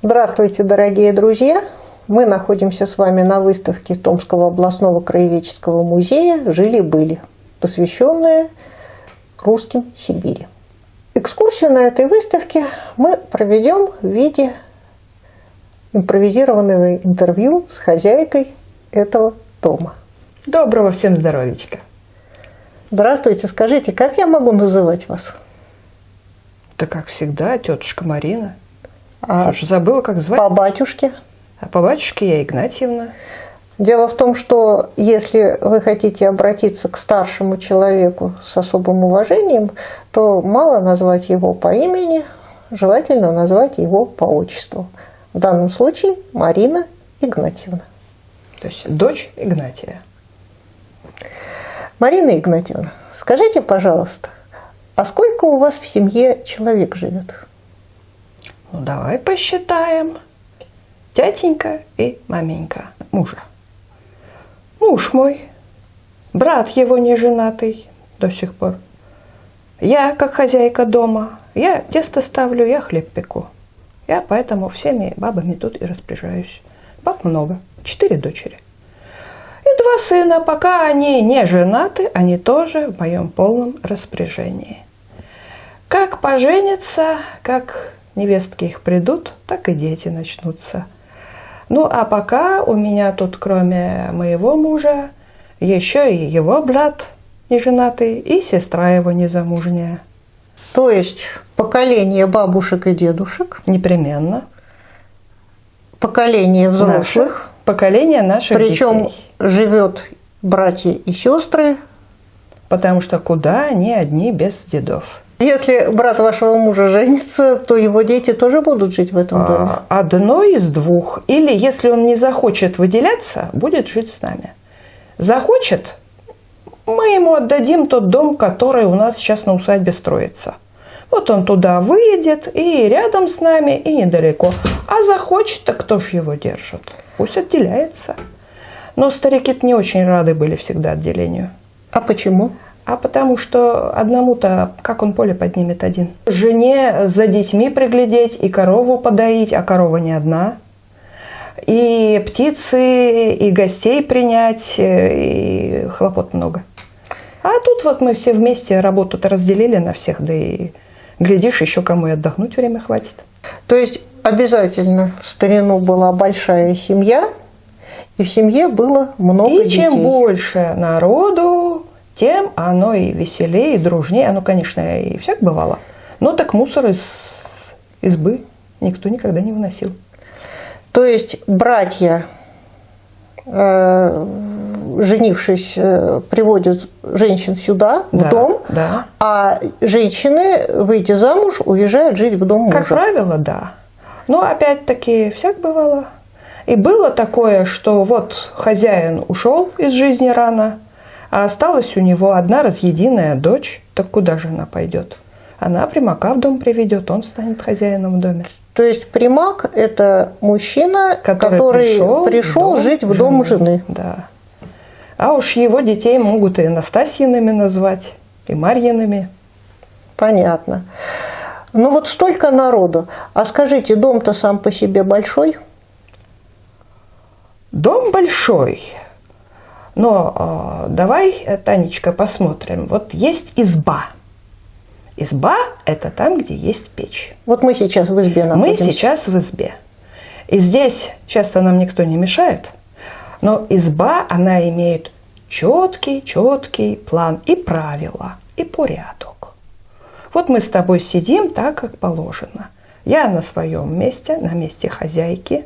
Здравствуйте, дорогие друзья! Мы находимся с вами на выставке Томского областного краеведческого музея «Жили-были», посвященная русским Сибири. Экскурсию на этой выставке мы проведем в виде импровизированного интервью с хозяйкой этого дома. Доброго всем здоровичка! Здравствуйте, скажите, как я могу называть вас? Да как всегда, тетушка Марина. А Уж забыла, как звать. по батюшке? А по батюшке я Игнатьевна. Дело в том, что если вы хотите обратиться к старшему человеку с особым уважением, то мало назвать его по имени, желательно назвать его по отчеству. В данном случае Марина Игнатьевна. То есть дочь Игнатия. Марина Игнатьевна, скажите, пожалуйста, а сколько у вас в семье человек живет? Ну, давай посчитаем. Тятенька и маменька мужа. Муж мой, брат его неженатый до сих пор. Я, как хозяйка дома, я тесто ставлю, я хлеб пеку. Я поэтому всеми бабами тут и распоряжаюсь. Баб много, 4 дочери. И 2 сына, пока они не женаты, они тоже в моем полном распоряжении. Как поженятся, как невестки их придут, так и дети начнутся. Ну, а пока у меня тут, кроме моего мужа, еще и его брат неженатый, и сестра его незамужняя. То есть поколение бабушек и дедушек, Непременно. поколение взрослых, Поколение наших причем детей. живет братья и сестры. Потому что куда они одни без дедов? Если брат вашего мужа женится, то его дети тоже будут жить в этом доме? Одно из двух. Или, если он не захочет выделяться, будет жить с нами. Захочет, мы ему отдадим тот дом, который у нас сейчас на усадьбе строится. Вот он туда выедет, и рядом с нами, и недалеко. А захочет, так кто ж его держит? Пусть отделяется. Но старики-то не очень рады были всегда отделению. А почему? А потому что одному-то, как он поле поднимет один? Жене за детьми приглядеть и корову подоить, а корова не одна. И птицы, и гостей принять, и хлопот много. А тут вот мы все вместе работу-то разделили на всех, да и глядишь, еще кому и отдохнуть время хватит. То есть обязательно в старину была большая семья, и в семье было много И детей. чем больше народу, тем оно и веселее, и дружнее. Оно, конечно, и всяк бывало. Но так мусор из избы никто никогда не выносил. То есть братья, женившись, приводят женщин сюда, в дом, да. а женщины, выйдя замуж, уезжают жить в дом мужа. Как правило, да. Но опять-таки всяк бывало. И было такое, что вот хозяин ушел из жизни рано, а осталась у него одна разъединая дочь. Так куда же она пойдет? Она примака в дом приведет, он станет хозяином в доме. То есть примак – это мужчина, который пришел жить в дом жены. Да. А уж его детей могут и Настасьиными назвать, и Марьиными. Понятно. Ну вот столько народу. А скажите, дом-то сам по себе большой? Дом большой. Но давай, Танечка, посмотрим. Вот есть изба. Изба – это там, где есть печь. Вот мы сейчас в избе находимся. Мы сейчас в избе. И здесь часто нам никто не мешает, но изба, она имеет четкий план и правила, и порядок. Вот мы с тобой сидим так, как положено. Я на своем месте, на месте хозяйки,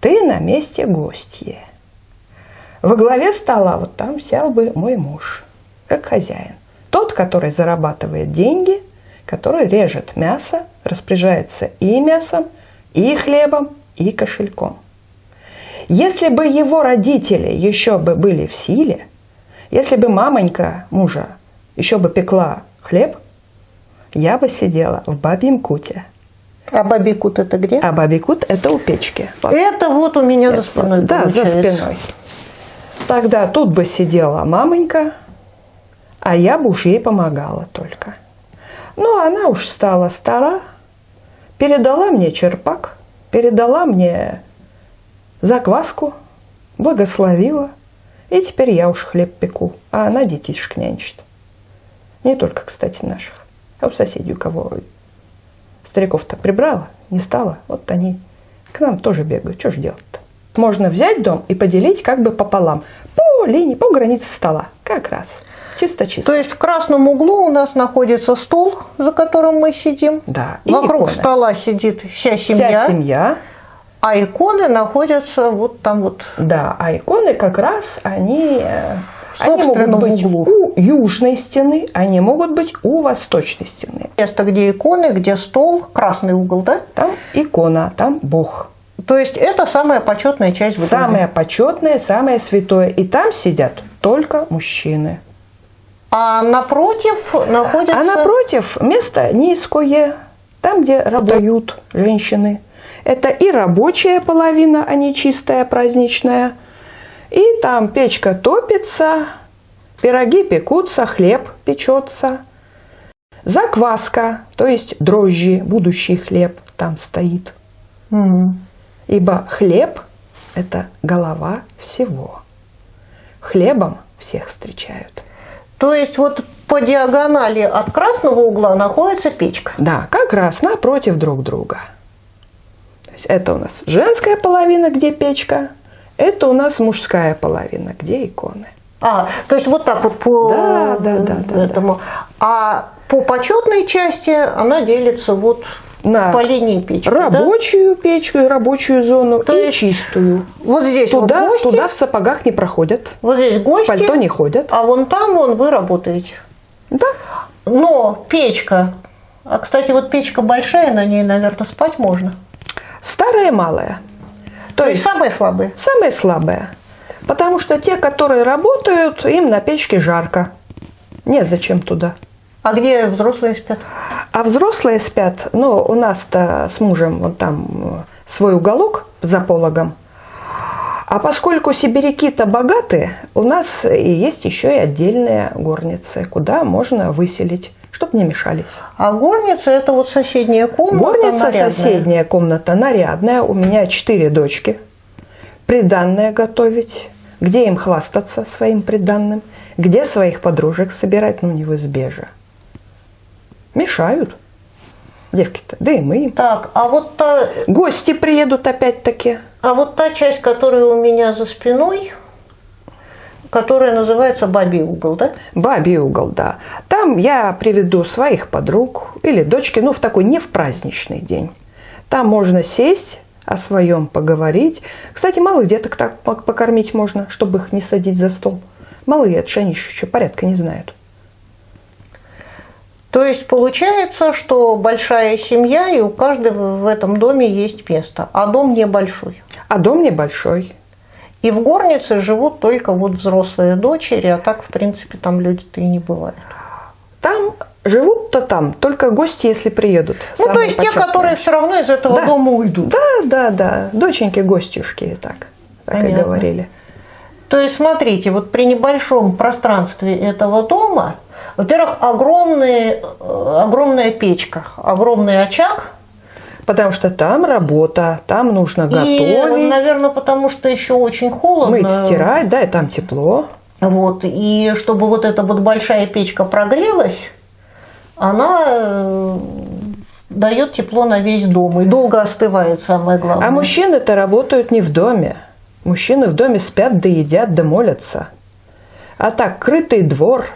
ты на месте гостья. Во главе стола вот там сел бы мой муж, как хозяин. Тот, который зарабатывает деньги, который режет мясо, распоряжается и мясом, и хлебом, и кошельком. Если бы его родители еще бы были в силе, если бы мамонька мужа еще бы пекла хлеб, я бы сидела в бабьем куте. А бабий кут это где? А бабий кут это у печки. Вот. Это вот у меня за спиной Да, получается. за спиной. Тогда тут бы сидела мамонька, а я бы уж ей помогала только. Ну, она уж стала стара, передала мне черпак, передала мне закваску, благословила, и теперь я уж хлеб пеку, а она детишек нянчит. Не только, кстати, наших, а у соседей, у кого стариков-то прибрала, не стала, вот они к нам тоже бегают. Что же делать-то? Можно взять дом и поделить как бы пополам, по линии, по границе стола, как раз. Чисто-чисто. То есть в красном углу у нас находится стол, за которым мы сидим. Да. И Вокруг иконы. стола сидит вся семья. Вся семья. А иконы находятся вот там вот. Да, а иконы как раз они Собственно, могут быть в углу. у южной стены, они могут быть у восточной стены. Место, где иконы, где стол, красный угол, да? Там икона, там Бог. То есть это самая почетная часть в доме. Самое почетное, самое святое. И там сидят только мужчины. А напротив находится... А напротив место низкое, там, где работают женщины. Это и рабочая половина, а не чистая, праздничная. И там печка топится, пироги пекутся, хлеб печется. Закваска, то есть дрожжи, будущий хлеб там стоит. Мгм. Ибо хлеб – это голова всего. Хлебом всех встречают. То есть вот по диагонали от красного угла находится печка. Да, как раз напротив друг друга. То есть это у нас женская половина, где печка, это у нас мужская половина, где иконы. То есть вот так вот по Да. этому. А по почетной части она делится вот На по линии печки. Да? рабочую печку и рабочую зону, То и есть чистую. Вот здесь Туда, вот гости, туда в сапогах не проходят, вот здесь в гости, пальто не ходят. а вон там вон вы работаете. Да. Но печка, а кстати, вот печка большая, на ней, наверное, спать можно. Старая и малая. То есть самые слабые. Самые слабые. Потому что те, которые работают, им на печке жарко. Незачем туда. А где взрослые спят? А взрослые спят, ну, у нас-то с мужем вот там свой уголок за пологом. А поскольку сибиряки-то богатые, у нас и есть еще и отдельные горницы, куда можно выселить, чтобы не мешались. А горница – это вот соседняя комната. Горница нарядная. соседняя комната нарядная. У меня 4 дочки. Приданное готовить. Где им хвастаться своим приданным? Где своих подружек собирать? Ну, не в избе же. Мешают. Девки-то, да и мы им. Так, а вот Гости приедут опять-таки. та часть, которая у меня за спиной, которая называется бабий угол, да? Бабий угол, да. Там я приведу своих подруг или дочки, ну, в такой не в праздничный день. Там можно сесть, о своем поговорить. Кстати, малых деток так покормить можно, чтобы их не садить за стол. Малые, это же они еще порядка не знают. То есть получается, что большая семья, и у каждого в этом доме есть место, а дом небольшой. А дом небольшой. И в горнице живут только вот взрослые дочери, а так, в принципе, там люди-то и не бывают. Там живут-то там, только гости, если приедут. Ну, то Самые есть те, почетные. которые все равно из этого Да. дома уйдут. Да. Доченьки-гостюшки, так и Понятно. говорили. То есть, смотрите, вот при небольшом пространстве этого дома, во-первых, огромная печка, огромный очаг. Потому что там работа, там нужно И, готовить, наверное, потому что еще очень холодно. мыть, стирать, да, и там тепло. Вот, и чтобы вот эта вот большая печка прогрелась, она дает тепло на весь дом и долго остывает, самое главное. А мужчины-то работают не в доме. Мужчины в доме спят, да едят, да молятся. А так, крытый двор,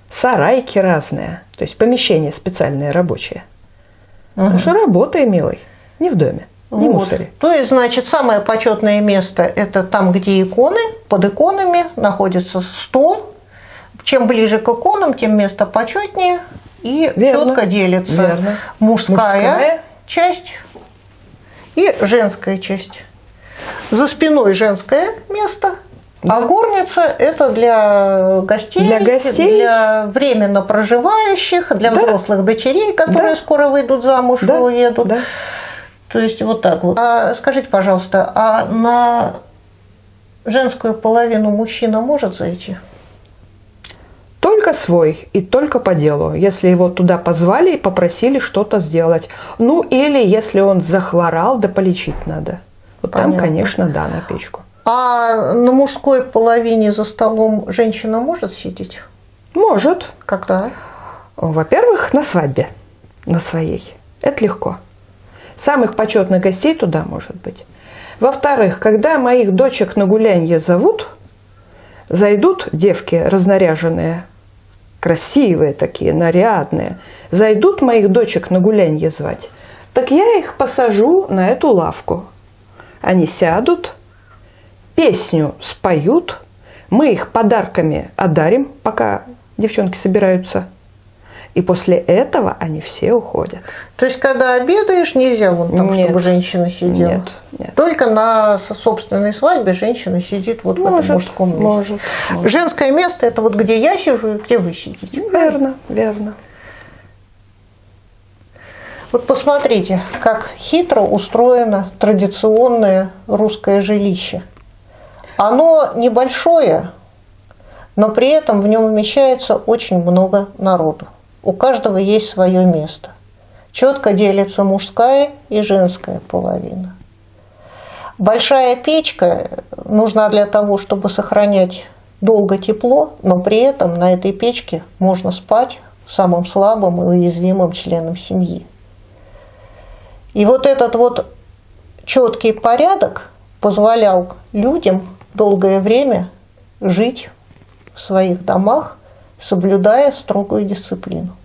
сарайки разные, то есть помещения специальные рабочие. Потому что работай, милый, не в доме, не Вот. мусори. То есть, значит, самое почетное место – это там, где иконы, под иконами находится стол. Чем ближе к иконам, тем место почетнее и Верно. четко делится Верно. мужская часть и женская часть. За спиной женское место, а горница – это для гостей, для временно проживающих, для взрослых дочерей, которые скоро выйдут замуж и уедут. Да. То есть вот так вот. А скажите, пожалуйста, а на женскую половину мужчина может зайти? Только только свой и только по делу, если его туда позвали и попросили что-то сделать. Ну, или если он захворал, да полечить надо. Вот там, Понятно. конечно, да, на печку. А на мужской половине за столом женщина может сидеть? Может. Когда? Во-первых, на свадьбе, на своей. Это легко. Самых почетных гостей туда может быть. Во-вторых, когда моих дочек на гулянье зовут, зайдут девки разнаряженные, красивые такие, нарядные, зайдут моих дочек на гулянье звать, так я их посажу на эту лавку. Они сядут, песню споют, мы их подарками одарим, пока девчонки собираются. И после этого они все уходят. То есть, когда обедаешь, нельзя вон там, Нет. чтобы женщина сидела? Нет, нет. Только на собственной свадьбе женщина сидит вот в этом мужском месте. Может. Женское место – это вот где я сижу и где вы сидите. Верно, верно. Вот посмотрите, как хитро устроено традиционное русское жилище. Оно небольшое, но при этом в нем умещается очень много народу. У каждого есть свое место. Четко делится мужская и женская половина. Большая печка нужна для того, чтобы сохранять долго тепло, но при этом на этой печке можно спать самым слабым и уязвимым членом семьи. И вот этот вот четкий порядок позволял людям долгое время жить в своих домах, соблюдая строгую дисциплину.